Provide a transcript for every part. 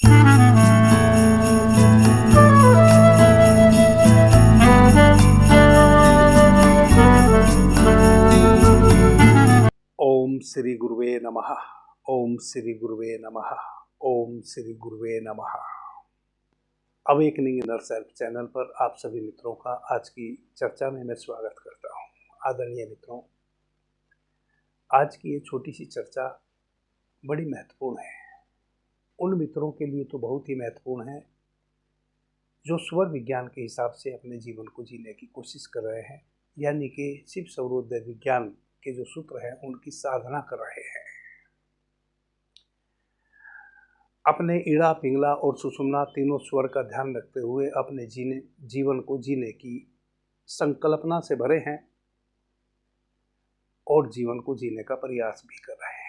ओम श्री गुरुवे नमः। ओम श्री गुरुवे नमः। ओम श्री गुरुवे नमः। अवेकनिंग इनर सेल्फ चैनल पर आप सभी मित्रों का आज की चर्चा में मैं स्वागत करता हूं। आदरणीय मित्रों, आज की ये छोटी सी चर्चा बड़ी महत्वपूर्ण है। उन मित्रों के लिए तो बहुत ही महत्वपूर्ण है जो स्वर विज्ञान के हिसाब से अपने जीवन को जीने की कोशिश कर रहे हैं, यानी कि शिव सौरोदय विज्ञान के जो सूत्र हैं उनकी साधना कर रहे हैं। अपने ईड़ा, पिंगला और सुषुम्ना तीनों स्वर का ध्यान रखते हुए अपने जीवन को जीने की संकल्पना से भरे हैं और जीवन को जीने का प्रयास भी कर रहे हैं।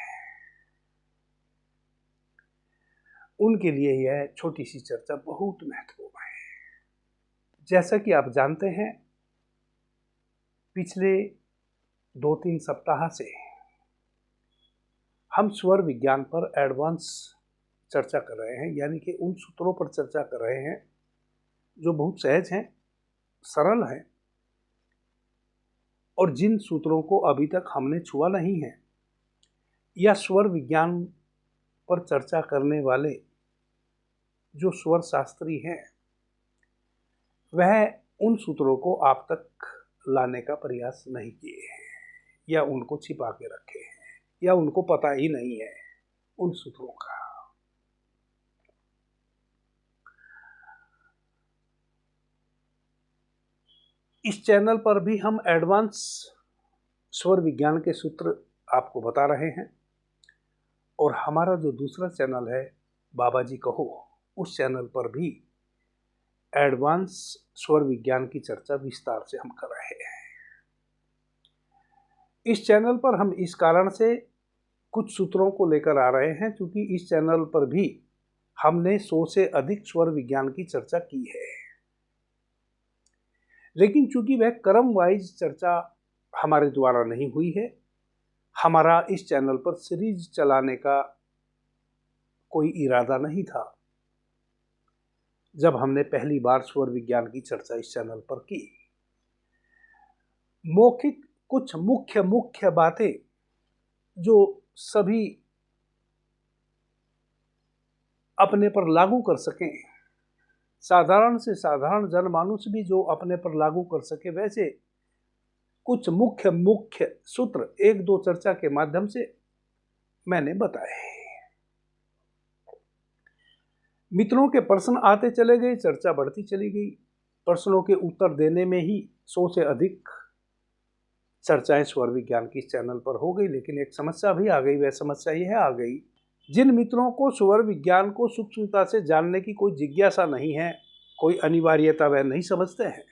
उनके लिए यह छोटी सी चर्चा बहुत महत्वपूर्ण है। जैसा कि आप जानते हैं, पिछले 2-3 सप्ताह से हम स्वर विज्ञान पर एडवांस चर्चा कर रहे हैं, यानी कि उन सूत्रों पर चर्चा कर रहे हैं जो बहुत सहज हैं, सरल हैं और जिन सूत्रों को अभी तक हमने छुआ नहीं है, या स्वर विज्ञान पर चर्चा करने वाले जो स्वर शास्त्री हैं वह उन सूत्रों को आप तक लाने का प्रयास नहीं किए हैं, या उनको छिपा के रखे हैं, या उनको पता ही नहीं है उन सूत्रों का। इस चैनल पर भी हम एडवांस स्वर विज्ञान के सूत्र आपको बता रहे हैं, और हमारा जो दूसरा चैनल है बाबा जी कहो, उस चैनल पर भी एडवांस स्वर विज्ञान की चर्चा विस्तार से हम कर रहे हैं। इस चैनल पर हम इस कारण से कुछ सूत्रों को लेकर आ रहे हैं क्योंकि इस चैनल पर भी हमने 100 से अधिक स्वर विज्ञान की चर्चा की है, लेकिन चूंकि वह क्रम वाइज चर्चा हमारे द्वारा नहीं हुई है, हमारा इस चैनल पर सीरीज चलाने का कोई इरादा नहीं था जब हमने पहली बार स्वर विज्ञान की चर्चा इस चैनल पर की। मौखिक कुछ मुख्य बातें जो सभी अपने पर लागू कर सकें, साधारण से साधारण जनमानुस भी जो अपने पर लागू कर सके, वैसे कुछ मुख्य सूत्र 1-2 चर्चा के माध्यम से मैंने बताए। मित्रों के प्रश्न आते चले गए, चर्चा बढ़ती चली गई। प्रश्नों के उत्तर देने में ही 100 से अधिक चर्चाएं स्वर विज्ञान की चैनल पर हो गई, लेकिन एक समस्या भी आ गई। वह समस्या यह आ गई, जिन मित्रों को स्वर विज्ञान को सूक्ष्मता से जानने की कोई जिज्ञासा नहीं है, कोई अनिवार्यता वह नहीं समझते हैं,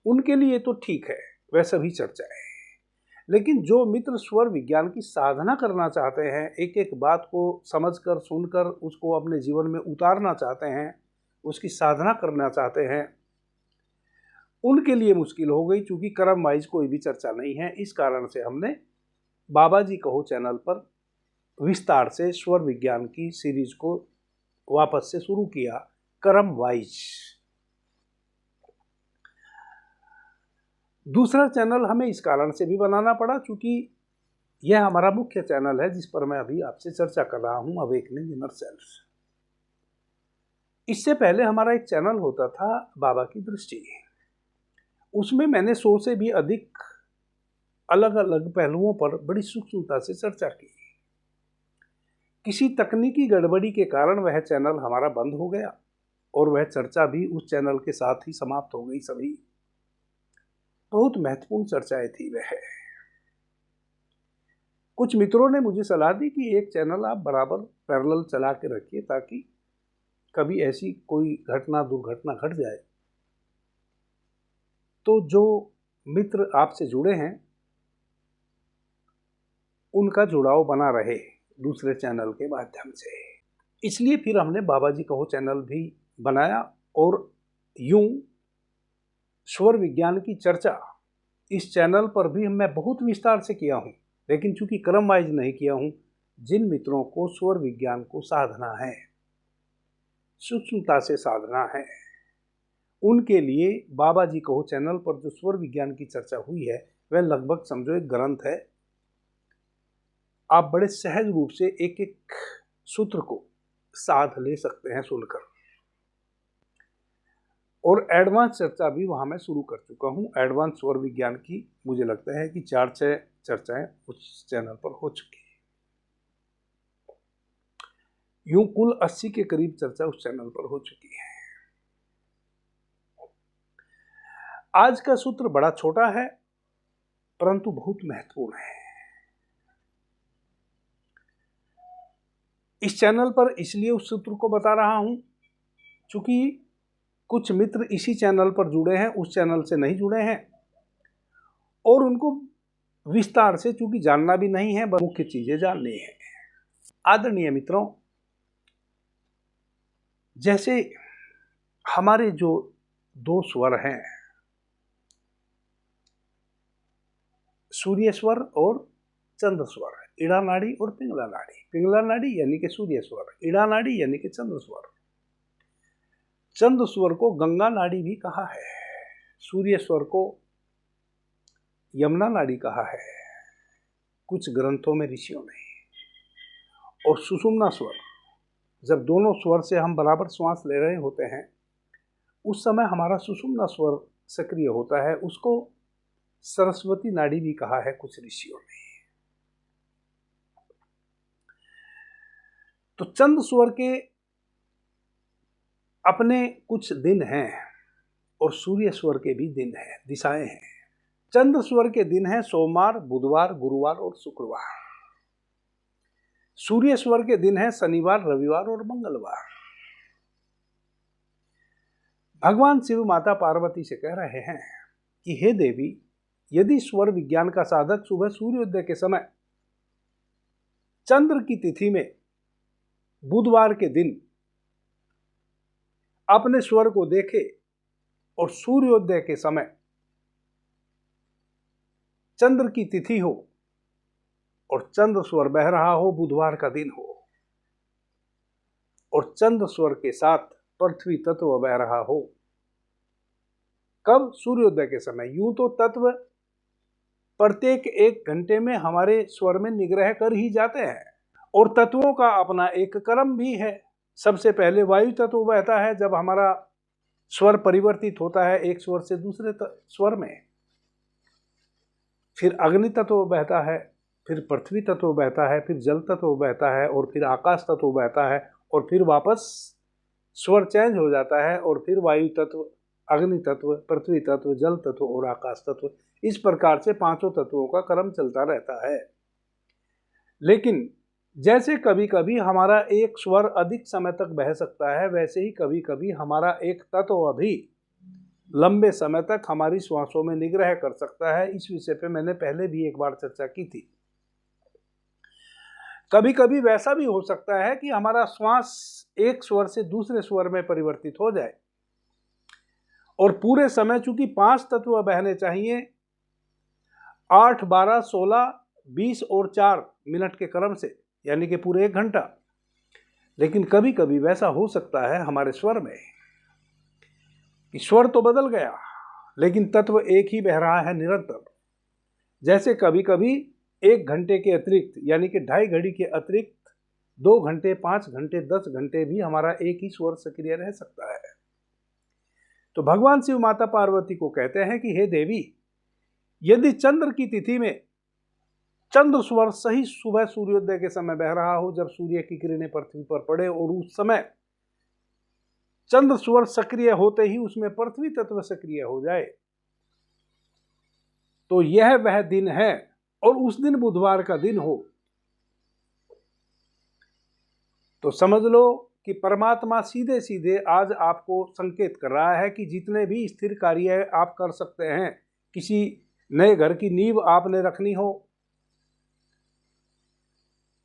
उनके लिए तो ठीक है वह सभी चर्चाएं। लेकिन जो मित्र स्वर विज्ञान की साधना करना चाहते हैं, एक एक बात को समझकर सुनकर उसको अपने जीवन में उतारना चाहते हैं, उसकी साधना करना चाहते हैं, उनके लिए मुश्किल हो गई। चूंकि क्रम वाइज कोई भी चर्चा नहीं है, इस कारण से हमने बाबा जी कहो चैनल पर विस्तार से स्वर विज्ञान की सीरीज को वापस से शुरू किया, क्रम वाइज। दूसरा चैनल हमें इस कारण से भी बनाना पड़ा क्योंकि यह हमारा मुख्य चैनल है जिस पर मैं अभी आपसे चर्चा कर रहा हूं, अवेकनिंग इनर सेल्फ। इससे पहले हमारा एक चैनल होता था बाबा की दृष्टि। उसमें मैंने 100 से भी अधिक अलग अलग पहलुओं पर बड़ी सूक्ष्मता से चर्चा की। किसी तकनीकी गड़बड़ी के कारण वह चैनल हमारा बंद हो गया और वह चर्चा भी उस चैनल के साथ ही समाप्त हो गई। सभी बहुत महत्वपूर्ण चर्चाएं थी वह। कुछ मित्रों ने मुझे सलाह दी कि एक चैनल आप बराबर पैरेलल चला के रखिए ताकि कभी ऐसी कोई दुर्घटना घट जाए तो जो मित्र आपसे जुड़े हैं उनका जुड़ाव बना रहे दूसरे चैनल के माध्यम से। इसलिए फिर हमने बाबा जी कहो चैनल भी बनाया और यूं स्वर विज्ञान की चर्चा इस चैनल पर भी मैं बहुत विस्तार से किया हूं, लेकिन चूंकि क्रम वाइज नहीं किया हूं। जिन मित्रों को स्वर विज्ञान को साधना है सूक्ष्मता से साधना है, उनके लिए बाबा जी कहो चैनल पर जो स्वर विज्ञान की चर्चा हुई है वह लगभग समझो एक ग्रंथ है। आप बड़े सहज रूप से एक एक सूत्र को साध ले सकते हैं सुनकर। और एडवांस चर्चा भी वहां मैं शुरू कर चुका हूं। एडवांस स्वर विज्ञान की मुझे लगता है कि 4-6 चर्चाएं उस चैनल पर हो चुकी है। यूं कुल 80 के करीब चर्चा उस चैनल पर हो चुकी है। आज का सूत्र बड़ा छोटा है परंतु बहुत महत्वपूर्ण है। इस चैनल पर इसलिए उस सूत्र को बता रहा हूं क्योंकि कुछ मित्र इसी चैनल पर जुड़े हैं, उस चैनल से नहीं जुड़े हैं, और उनको विस्तार से चूंकि जानना भी नहीं है, बस मुख्य चीजें जाननी है। आदरणीय मित्रों, जैसे हमारे जो 2 स्वर हैं, सूर्य स्वर और चंद्र स्वर, इड़ा नाड़ी और पिंगला नाड़ी। पिंगला नाड़ी यानी कि सूर्य स्वर, इड़ा नाड़ी यानी कि चंद्र स्वर। चंद्र स्वर को गंगा नाड़ी भी कहा है, सूर्य स्वर को यमुना नाड़ी कहा है कुछ ग्रंथों में, ऋषियों ने। और सुषुम्ना स्वर, जब दोनों स्वर से हम बराबर श्वास ले रहे होते हैं उस समय हमारा सुषुम्ना स्वर सक्रिय होता है, उसको सरस्वती नाड़ी भी कहा है कुछ ऋषियों ने। तो चंद्र स्वर के अपने कुछ दिन हैं और सूर्य स्वर के भी दिन हैं, दिशाएं हैं। चंद्र स्वर के दिन हैं सोमवार, बुधवार, गुरुवार और शुक्रवार। सूर्य स्वर के दिन हैं शनिवार, रविवार और मंगलवार। भगवान शिव माता पार्वती से कह रहे हैं कि हे देवी, यदि स्वर विज्ञान का साधक सुबह सूर्योदय के समय चंद्र की तिथि में बुधवार के दिन अपने स्वर को देखे और सूर्योदय के समय चंद्र की तिथि हो और चंद्र स्वर बह रहा हो, बुधवार का दिन हो, और चंद्र स्वर के साथ पृथ्वी तत्व बह रहा हो, कब? सूर्योदय के समय। यूं तो तत्व प्रत्येक 1 घंटे में हमारे स्वर में निग्रह कर ही जाते हैं और तत्वों का अपना एक क्रम भी है। सबसे पहले वायु तत्व बहता है जब हमारा स्वर परिवर्तित होता है एक स्वर से दूसरे स्वर में, फिर अग्नि तत्व बहता है, फिर पृथ्वी तत्व बहता है, फिर जल तत्व बहता है और फिर आकाश तत्व बहता है और फिर वापस स्वर चेंज हो जाता है और फिर वायु तत्व, अग्नि तत्व, पृथ्वी तत्व, जल तत्व और आकाश तत्व। इस प्रकार से 5 तत्वों का क्रम चलता रहता है। लेकिन जैसे कभी कभी हमारा एक स्वर अधिक समय तक बह सकता है, वैसे ही कभी कभी हमारा एक तत्व भी लंबे समय तक हमारी श्वासों में निग्रह कर सकता है। इस विषय पे मैंने पहले भी एक बार चर्चा की थी। कभी कभी वैसा भी हो सकता है कि हमारा श्वास एक स्वर से दूसरे स्वर में परिवर्तित हो जाए और पूरे समय चूंकि 5 तत्व बहने चाहिए, 8, 12, 16, 20 और 4 मिनट के क्रम से, यानी कि पूरे 1 घंटा। लेकिन कभी कभी वैसा हो सकता है हमारे स्वर में कि स्वर तो बदल गया लेकिन तत्व एक ही बह रहा है निरंतर। जैसे कभी कभी 1 घंटे के अतिरिक्त, यानी कि 2.5 घड़ी के अतिरिक्त 2 घंटे, 5 घंटे, 10 घंटे भी हमारा एक ही स्वर सक्रिय रह सकता है। तो भगवान शिव माता पार्वती को कहते हैं कि हे देवी, यदि चंद्र की तिथि में चंद्र स्वर सही सुबह सूर्योदय के समय बह रहा हो, जब सूर्य की किरणें पृथ्वी पर पड़े और उस समय चंद्र स्वर सक्रिय होते ही उसमें पृथ्वी तत्व सक्रिय हो जाए, तो यह वह दिन है और उस दिन बुधवार का दिन हो, तो समझ लो कि परमात्मा सीधे सीधे आज आपको संकेत कर रहा है कि जितने भी स्थिर कार्य आप कर सकते हैं, किसी नए घर की नींव आपने रखनी हो,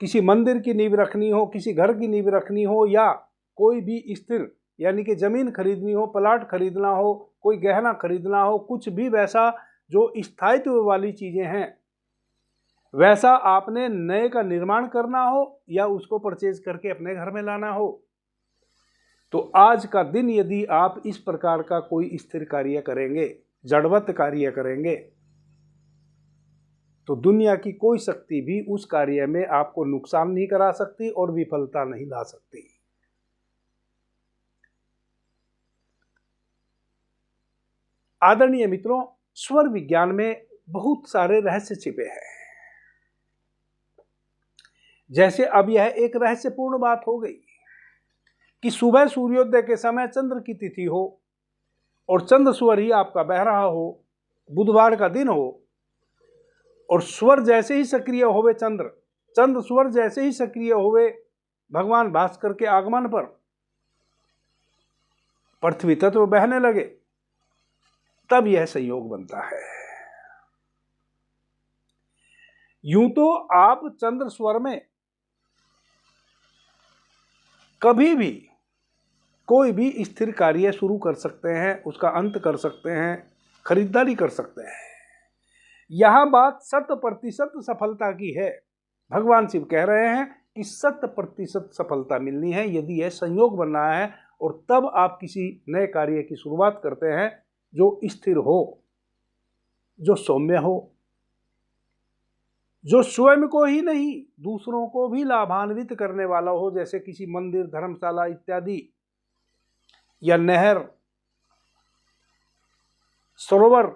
किसी मंदिर की नींव रखनी हो, किसी घर की नींव रखनी हो, या कोई भी स्थिर यानी कि जमीन खरीदनी हो, प्लाट खरीदना हो, कोई गहना खरीदना हो, कुछ भी वैसा जो स्थायित्व वाली चीजें हैं, वैसा आपने नए का निर्माण करना हो या उसको परचेज करके अपने घर में लाना हो, तो आज का दिन यदि आप इस प्रकार का कोई स्थिर कार्य करेंगे, जड़वत कार्य करेंगे, तो दुनिया की कोई शक्ति भी उस कार्य में आपको नुकसान नहीं करा सकती और विफलता नहीं ला सकती। आदरणीय मित्रों, स्वर विज्ञान में बहुत सारे रहस्य छिपे हैं। जैसे अब यह एक रहस्यपूर्ण बात हो गई कि सुबह सूर्योदय के समय चंद्र की तिथि हो और चंद्र स्वर ही आपका बह रहा हो, बुधवार का दिन हो, और स्वर जैसे ही सक्रिय होवे चंद्र स्वर जैसे ही सक्रिय होवे भगवान भास्कर के आगमन पर पृथ्वी तत्व बहने लगे, तब यह संयोग बनता है। यूं तो आप चंद्र स्वर में कभी भी कोई भी स्थिर कार्य शुरू कर सकते हैं, उसका अंत कर सकते हैं, खरीदारी कर सकते हैं। यहां बात 100% सफलता की है। भगवान शिव कह रहे हैं कि 100% सफलता मिलनी है यदि यह संयोग बन रहा है, और तब आप किसी नए कार्य की शुरुआत करते हैं जो स्थिर हो, जो सौम्य हो, जो स्वयं को ही नहीं दूसरों को भी लाभान्वित करने वाला हो, जैसे किसी मंदिर, धर्मशाला इत्यादि, या नहर, सरोवर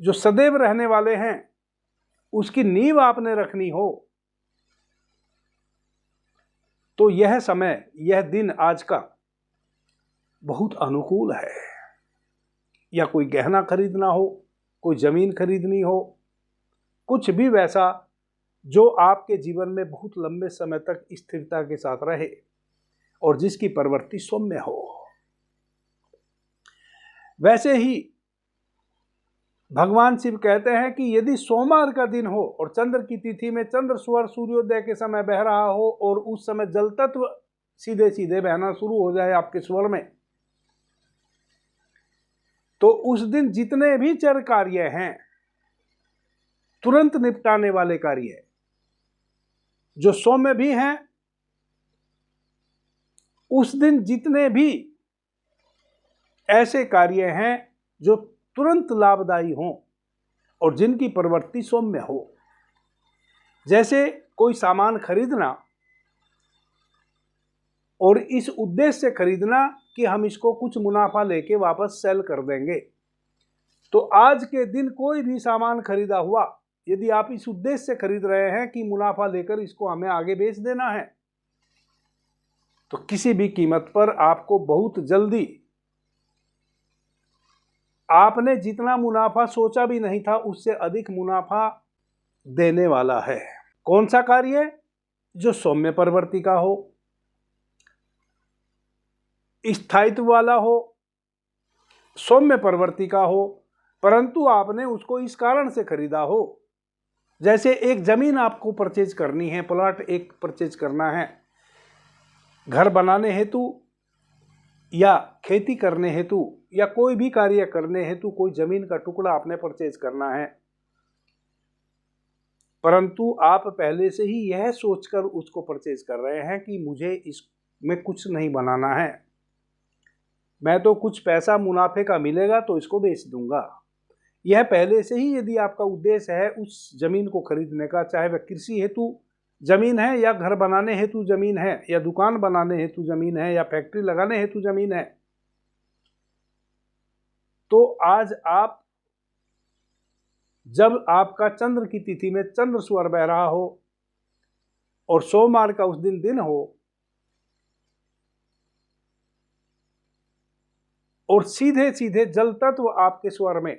जो सदैव रहने वाले हैं, उसकी नींव आपने रखनी हो। तो यह समय, यह दिन आज का बहुत अनुकूल है। या कोई गहना खरीदना हो, कोई जमीन खरीदनी हो, कुछ भी वैसा जो आपके जीवन में बहुत लंबे समय तक स्थिरता के साथ रहे और जिसकी प्रवृत्ति सौम्य हो। वैसे ही भगवान शिव कहते हैं कि यदि सोमवार का दिन हो और चंद्र की तिथि में चंद्र स्वर सूर्योदय के समय बह रहा हो और उस समय जल तत्व सीधे सीधे बहना शुरू हो जाए आपके स्वर में, तो उस दिन जितने भी चर कार्य हैं, तुरंत निपटाने वाले कार्य जो सौम्य भी हैं, उस दिन जितने भी ऐसे कार्य हैं जो तुरंत लाभदायी हों और जिनकी प्रवृत्ति सौम्य हो, जैसे कोई सामान खरीदना और इस उद्देश्य से खरीदना कि हम इसको कुछ मुनाफा लेके वापस सेल कर देंगे। तो आज के दिन कोई भी सामान खरीदा हुआ, यदि आप इस उद्देश्य से खरीद रहे हैं कि मुनाफा लेकर इसको हमें आगे बेच देना है, तो किसी भी कीमत पर आपको बहुत जल्दी आपने जितना मुनाफा सोचा भी नहीं था उससे अधिक मुनाफा देने वाला है। कौन सा कार्य? जो सौम्य प्रवृत्ति का हो, स्थायित्व वाला हो, सौम्य प्रवृत्ति का हो, परंतु आपने उसको इस कारण से खरीदा हो। जैसे एक जमीन आपको परचेज करनी है, प्लॉट एक परचेज करना है, घर बनाने हेतु या खेती करने हेतु या कोई भी कार्य करने हेतु कोई जमीन का टुकड़ा आपने परचेज करना है, परंतु आप पहले से ही यह सोचकर उसको परचेज कर रहे हैं कि मुझे इसमें कुछ नहीं बनाना है, मैं तो कुछ पैसा मुनाफे का मिलेगा तो इसको बेच दूंगा। यह पहले से ही यदि आपका उद्देश्य है उस जमीन को खरीदने का, चाहे वह कृषि हेतु जमीन है या घर बनाने हेतु जमीन है या दुकान बनाने हेतु जमीन है या फैक्ट्री लगाने हेतु जमीन है, तो आज आप जब आपका चंद्र की तिथि में चंद्र स्वर बह रहा हो और सोमवार का उस दिन हो और सीधे सीधे जल तत्व आपके स्वर में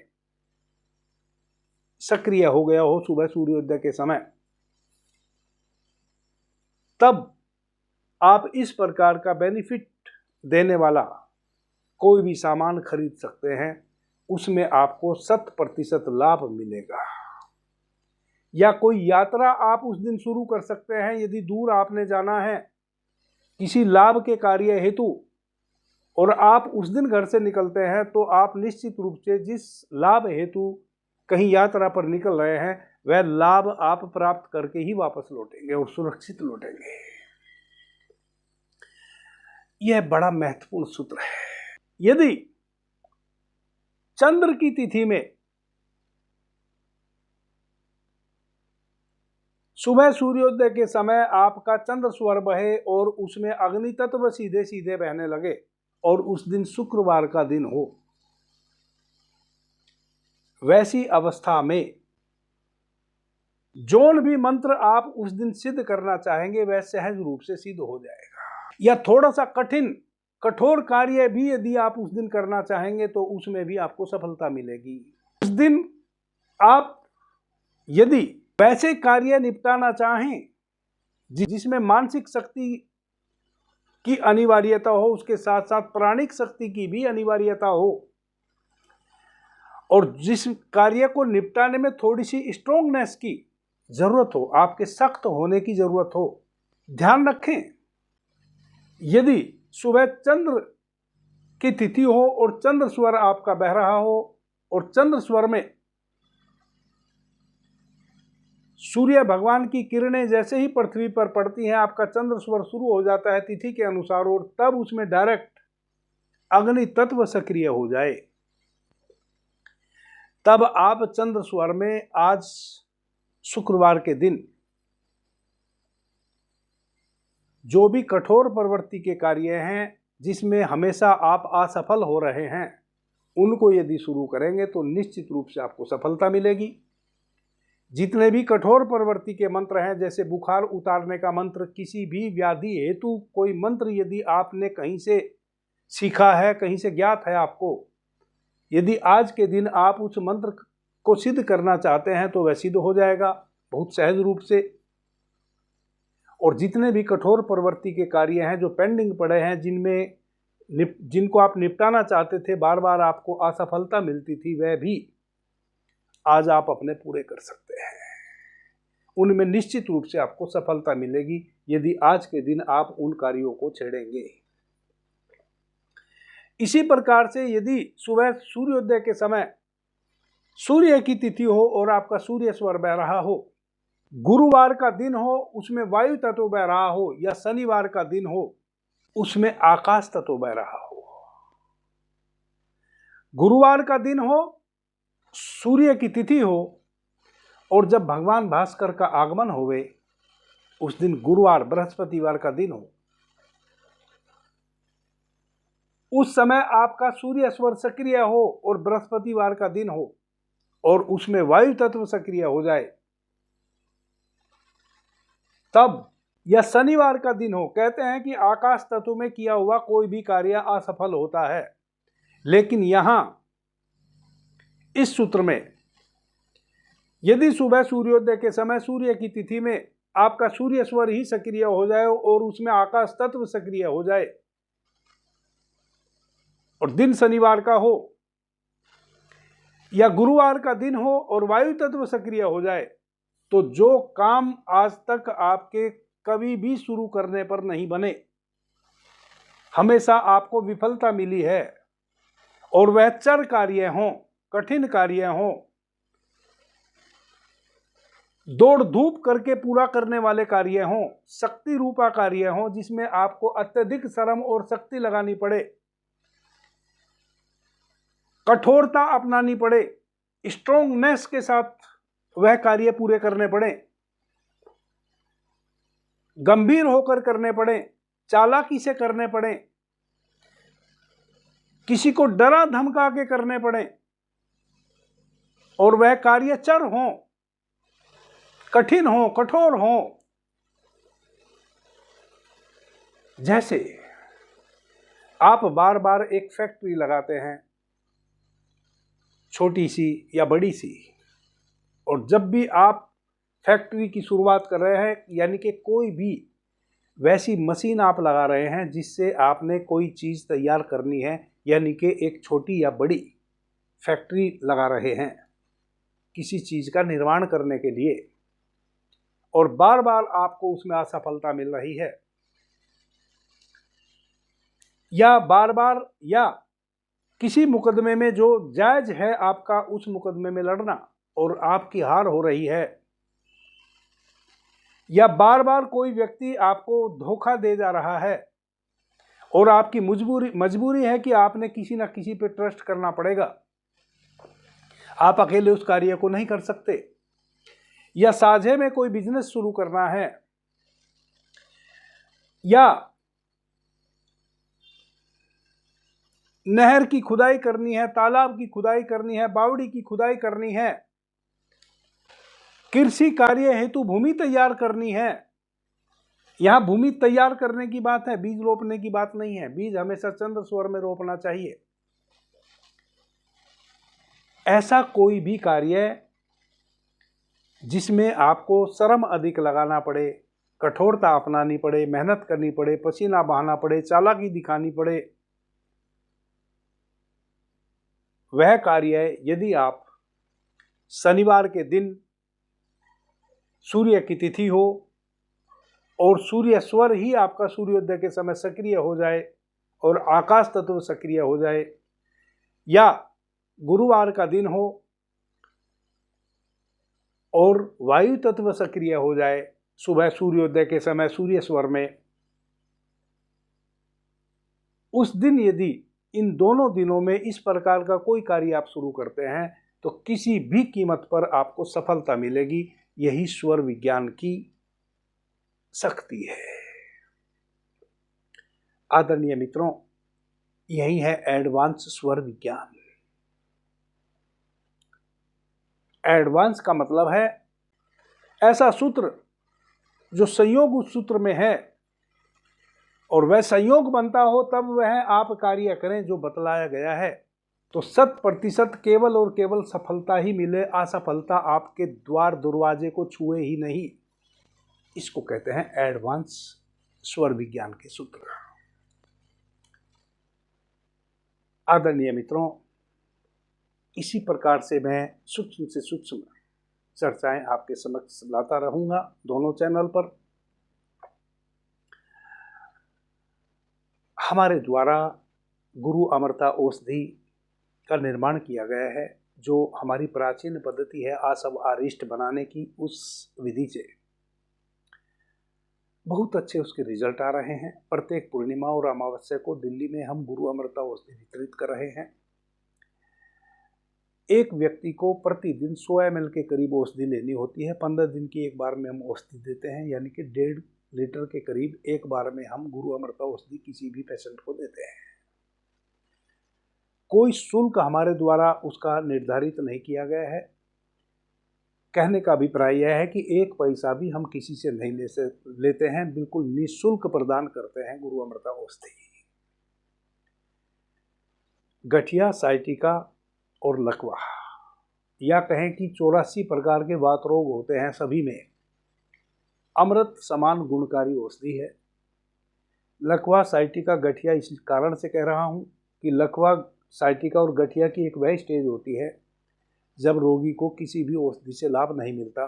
सक्रिय हो गया हो सुबह सूर्योदय के समय, तब आप इस प्रकार का बेनिफिट देने वाला कोई भी सामान खरीद सकते हैं, उसमें आपको 100% लाभ मिलेगा। या कोई यात्रा आप उस दिन शुरू कर सकते हैं, यदि दूर आपने जाना है किसी लाभ के कार्य हेतु और आप उस दिन घर से निकलते हैं, तो आप निश्चित रूप से जिस लाभ हेतु कहीं यात्रा पर निकल रहे हैं वह लाभ आप प्राप्त करके ही वापस लौटेंगे और सुरक्षित लौटेंगे। यह बड़ा महत्वपूर्ण सूत्र है। यदि चंद्र की तिथि में सुबह सूर्योदय के समय आपका चंद्र स्वर बहे और उसमें अग्नि तत्व सीधे सीधे बहने लगे और उस दिन शुक्रवार का दिन हो, वैसी अवस्था में जोन भी मंत्र आप उस दिन सिद्ध करना चाहेंगे वह सहज रूप से सिद्ध हो जाएगा। या थोड़ा सा कठोर कार्य भी यदि आप उस दिन करना चाहेंगे तो उसमें भी आपको सफलता मिलेगी। उस दिन आप यदि वैसे कार्य निपटाना चाहें जिसमें मानसिक शक्ति की अनिवार्यता हो, उसके साथ साथ प्राणिक शक्ति की भी अनिवार्यता हो, और जिस कार्य को निपटाने में थोड़ी सी स्ट्रोंगनेस की जरूरत हो, आपके सख्त होने की जरूरत हो, ध्यान रखें यदि सुबह चंद्र की तिथि हो और चंद्र स्वर आपका बह रहा हो और चंद्र स्वर में सूर्य भगवान की किरणें जैसे ही पृथ्वी पर पड़ती हैं आपका चंद्र स्वर शुरू हो जाता है तिथि के अनुसार, और तब उसमें डायरेक्ट अग्नि तत्व सक्रिय हो जाए, तब आप चंद्र स्वर में आज शुक्रवार के दिन जो भी कठोर प्रवृत्ति के कार्य हैं जिसमें हमेशा आप असफल हो रहे हैं, उनको यदि शुरू करेंगे तो निश्चित रूप से आपको सफलता मिलेगी। जितने भी कठोर प्रवृत्ति के मंत्र हैं, जैसे बुखार उतारने का मंत्र, किसी भी व्याधि हेतु कोई मंत्र यदि आपने कहीं से सीखा है, कहीं से ज्ञात है आपको, यदि आज के दिन आप उस मंत्र को सिद्ध करना चाहते हैं तो वह सिद्ध हो जाएगा बहुत सहज रूप से। और जितने भी कठोर प्रवृत्ति के कार्य हैं जो पेंडिंग पड़े हैं, जिनको आप निपटाना चाहते थे, बार बार आपको असफलता मिलती थी, वह भी आज आप अपने पूरे कर सकते हैं। उनमें निश्चित रूप से आपको सफलता मिलेगी यदि आज के दिन आप उन कार्यों को छेड़ेंगे। इसी प्रकार से यदि सुबह सूर्योदय के समय सूर्य की तिथि हो और आपका सूर्य स्वर बह रहा हो, गुरुवार का दिन हो उसमें वायु तत्व बह रहा हो, या शनिवार का दिन हो उसमें आकाश तत्व बह रहा हो, गुरुवार का दिन हो, सूर्य की तिथि हो, और जब भगवान भास्कर का आगमन होवे उस दिन गुरुवार बृहस्पतिवार का दिन हो, उस समय आपका सूर्य स्वर सक्रिय हो और बृहस्पतिवार का दिन हो और उसमें वायु तत्व सक्रिय हो जाए, तब या शनिवार का दिन हो, कहते हैं कि आकाश तत्व में किया हुआ कोई भी कार्य असफल होता है, लेकिन यहां इस सूत्र में यदि सुबह सूर्योदय के समय सूर्य की तिथि में आपका सूर्य स्वर ही सक्रिय हो जाए और उसमें आकाश तत्व सक्रिय हो जाए और दिन शनिवार का हो या गुरुवार का दिन हो और वायु तत्व सक्रिय हो जाए, तो जो काम आज तक आपके कभी भी शुरू करने पर नहीं बने, हमेशा आपको विफलता मिली है, और वह चर कार्य हों, कठिन कार्य हों, दौड़ धूप करके पूरा करने वाले कार्य हों, शक्ति रूपा कार्य हों जिसमें आपको अत्यधिक श्रम और शक्ति लगानी पड़े, कठोरता अपनानी पड़े, स्ट्रोंगनेस के साथ वह कार्य पूरे करने पड़े, गंभीर होकर करने पड़े, चालाकी से करने पड़े, किसी को डरा धमका के करने पड़े, और वह कार्य चर हों, कठिन हो, कठोर हो। जैसे आप बार बार एक फैक्ट्री लगाते हैं, छोटी सी या बड़ी सी, और जब भी आप फैक्ट्री की शुरुआत कर रहे हैं, यानी कि कोई भी वैसी मशीन आप लगा रहे हैं जिससे आपने कोई चीज़ तैयार करनी है, यानी कि एक छोटी या बड़ी फैक्ट्री लगा रहे हैं किसी चीज़ का निर्माण करने के लिए, और बार बार आपको उसमें असफलता मिल रही है, या बार बार या किसी मुकदमे में जो जायज है आपका उस मुकदमे में लड़ना और आपकी हार हो रही है, या बार बार कोई व्यक्ति आपको धोखा दे जा रहा है और आपकी मजबूरी है कि आपने किसी न किसी पे ट्रस्ट करना पड़ेगा। आप अकेले उस कार्य को नहीं कर सकते। या साझे में कोई बिजनेस शुरू करना है, या नहर की खुदाई करनी है, तालाब की खुदाई करनी है, बावड़ी की खुदाई करनी है, कृषि कार्य हेतु भूमि तैयार करनी है। यहां भूमि तैयार करने की बात है, बीज रोपने की बात नहीं है। बीज हमेशा चंद्र स्वर में रोपना चाहिए। ऐसा कोई भी कार्य जिसमें आपको श्रम अधिक लगाना पड़े, कठोरता अपनानी पड़े, मेहनत करनी पड़े, पसीना बहाना पड़े, चालाकी दिखानी पड़े, वह कार्य यदि आप शनिवार के दिन सूर्य की तिथि हो और सूर्य स्वर ही आपका सूर्योदय के समय सक्रिय हो जाए और आकाश तत्व सक्रिय हो जाए, या गुरुवार का दिन हो और वायु तत्व सक्रिय हो जाए सुबह सूर्योदय के समय सूर्य स्वर में, उस दिन यदि इन दोनों दिनों में इस प्रकार का कोई कार्य आप शुरू करते हैं तो किसी भी कीमत पर आपको सफलता मिलेगी। यही स्वर विज्ञान की शक्ति है। आदरणीय मित्रों, यही है एडवांस स्वर विज्ञान। एडवांस का मतलब है ऐसा सूत्र जो संयोग उस सूत्र में है और वह संयोग बनता हो तब वह आप कार्य करें जो बतलाया गया है, तो 100% केवल और केवल सफलता ही मिले, असफलता आपके द्वार दरवाजे को छुए ही नहीं। इसको कहते हैं एडवांस स्वर विज्ञान के सूत्र। आदरणीय मित्रों, इसी प्रकार से मैं सूक्ष्म से सूक्ष्म चर्चाएं आपके समक्ष लाता रहूंगा दोनों चैनल पर। हमारे द्वारा गुरु अमृता औषधि का निर्माण किया गया है, जो हमारी प्राचीन पद्धति है आसव आरिष्ट बनाने की, उस विधि से बहुत अच्छे उसके रिजल्ट आ रहे हैं। प्रत्येक पूर्णिमा और अमावस्या को दिल्ली में हम गुरु अमृता औषधि वितरित कर रहे हैं। एक व्यक्ति को प्रतिदिन 100 ml के करीब औषधि लेनी होती है। 15 दिन की एक बार में हम औषधि देते हैं, यानी कि 1.5 लीटर के करीब एक बार में हम गुरु अमृता औषधि किसी भी पेशेंट को देते हैं। कोई शुल्क हमारे द्वारा उसका निर्धारित नहीं किया गया है। कहने का अभिप्राय यह है कि 1 पैसा भी हम किसी से नहीं लेते हैं, बिल्कुल निःशुल्क प्रदान करते हैं गुरु अमृता औषधि। गठिया, साइटिका और लकवा, या कहें कि 84 प्रकार के वात रोग होते हैं, सभी में अमृत समान गुणकारी औषधि है। लकवा, साइटिका, गठिया इस कारण से कह रहा हूं कि लकवा, साइटिका और गठिया की एक वह स्टेज होती है जब रोगी को किसी भी औषधि से लाभ नहीं मिलता।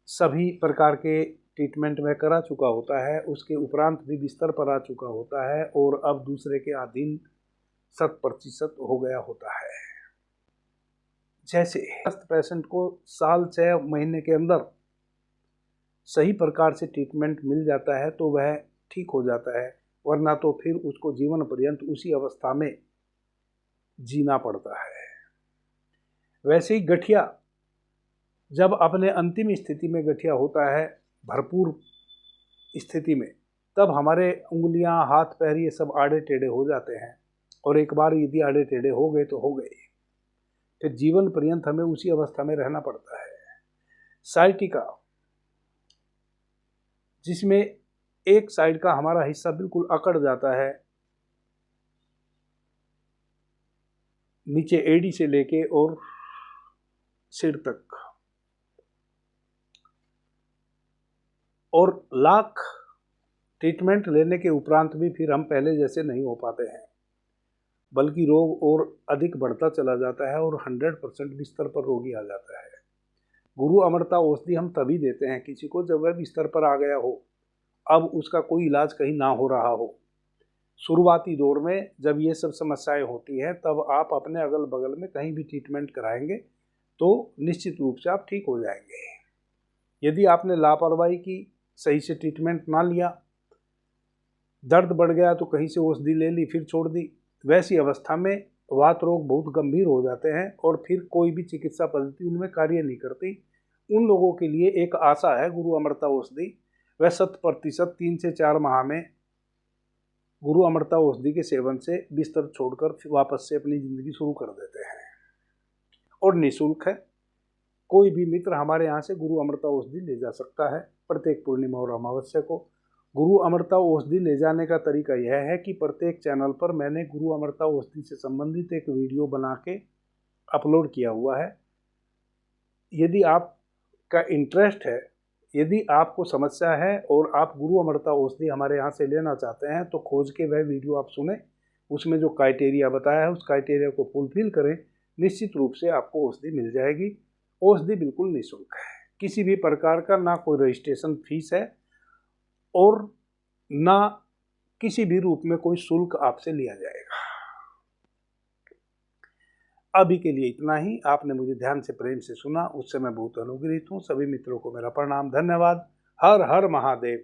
सभी प्रकार के ट्रीटमेंट में करा चुका होता है, उसके उपरांत भी बिस्तर पर आ चुका होता है और अब दूसरे के अधीन 100% हो गया होता है। जैसे पेशेंट को साल 6 महीने के अंदर सही प्रकार से ट्रीटमेंट मिल जाता है तो वह ठीक हो जाता है, वरना तो फिर उसको जीवन पर्यंत उसी अवस्था में जीना पड़ता है। वैसे ही गठिया जब अपने अंतिम स्थिति में गठिया होता है, भरपूर स्थिति में, तब हमारे उंगलियां, हाथ पैर ये सब आड़े टेढ़े हो जाते हैं, और एक बार यदि आड़े टेढ़े हो गए तो हो गए, फिर जीवन पर्यंत हमें उसी अवस्था में रहना पड़ता है। साइटिका, जिसमें एक साइड का हमारा हिस्सा बिल्कुल अकड़ जाता है, नीचे एड़ी से लेके और सिर तक, और लाख ट्रीटमेंट लेने के उपरांत भी फिर हम पहले जैसे नहीं हो पाते हैं, बल्कि रोग और अधिक बढ़ता चला जाता है और 100% बिस्तर पर रोगी आ जाता है। गुरु अमृता औषधि हम तभी देते हैं किसी को जब वह बिस्तर पर आ गया हो, अब उसका कोई इलाज कहीं ना हो रहा हो। शुरुआती दौर में जब ये सब समस्याएं होती हैं, तब आप अपने अगल बगल में कहीं भी ट्रीटमेंट कराएंगे तो निश्चित रूप से आप ठीक हो जाएंगे। यदि आपने लापरवाही की, सही से ट्रीटमेंट ना लिया, दर्द बढ़ गया तो कहीं से औषधि ले ली फिर छोड़ दी। वैसी अवस्था में वात रोग बहुत गंभीर हो जाते हैं और फिर कोई भी चिकित्सा पद्धति उनमें कार्य नहीं करती। उन लोगों के लिए एक आशा है गुरु अमृता औषधि। वह 100% 3 से 4 माह में गुरु अमृता औषधि के सेवन से बिस्तर छोड़कर फिर वापस से अपनी जिंदगी शुरू कर देते हैं और निःशुल्क है। कोई भी मित्र हमारे यहाँ से गुरु अमृता औषधि ले जा सकता है प्रत्येक पूर्णिमा और अमावस्या को। गुरु अमृता औषधि ले जाने का तरीका यह है कि प्रत्येक चैनल पर मैंने गुरु अमृता औषधि से संबंधित एक वीडियो बना के अपलोड किया हुआ है। यदि आपका इंटरेस्ट है, यदि आपको समस्या है और आप गुरु अमृता औषधि हमारे यहाँ से लेना चाहते हैं तो खोज के वह वीडियो आप सुने। उसमें जो क्राइटेरिया बताया है उस क्राइटेरिया को फुलफिल करें, निश्चित रूप से आपको औषधि मिल जाएगी। औषधि बिल्कुल निःशुल्क है, किसी भी प्रकार का ना कोई रजिस्ट्रेशन फीस है और ना किसी भी रूप में कोई शुल्क आपसे लिया जाएगा। अभी के लिए इतना ही। आपने मुझे ध्यान से प्रेम से सुना, उससे मैं बहुत अनुग्रहित हूँ। सभी मित्रों को मेरा प्रणाम, धन्यवाद। हर हर महादेव।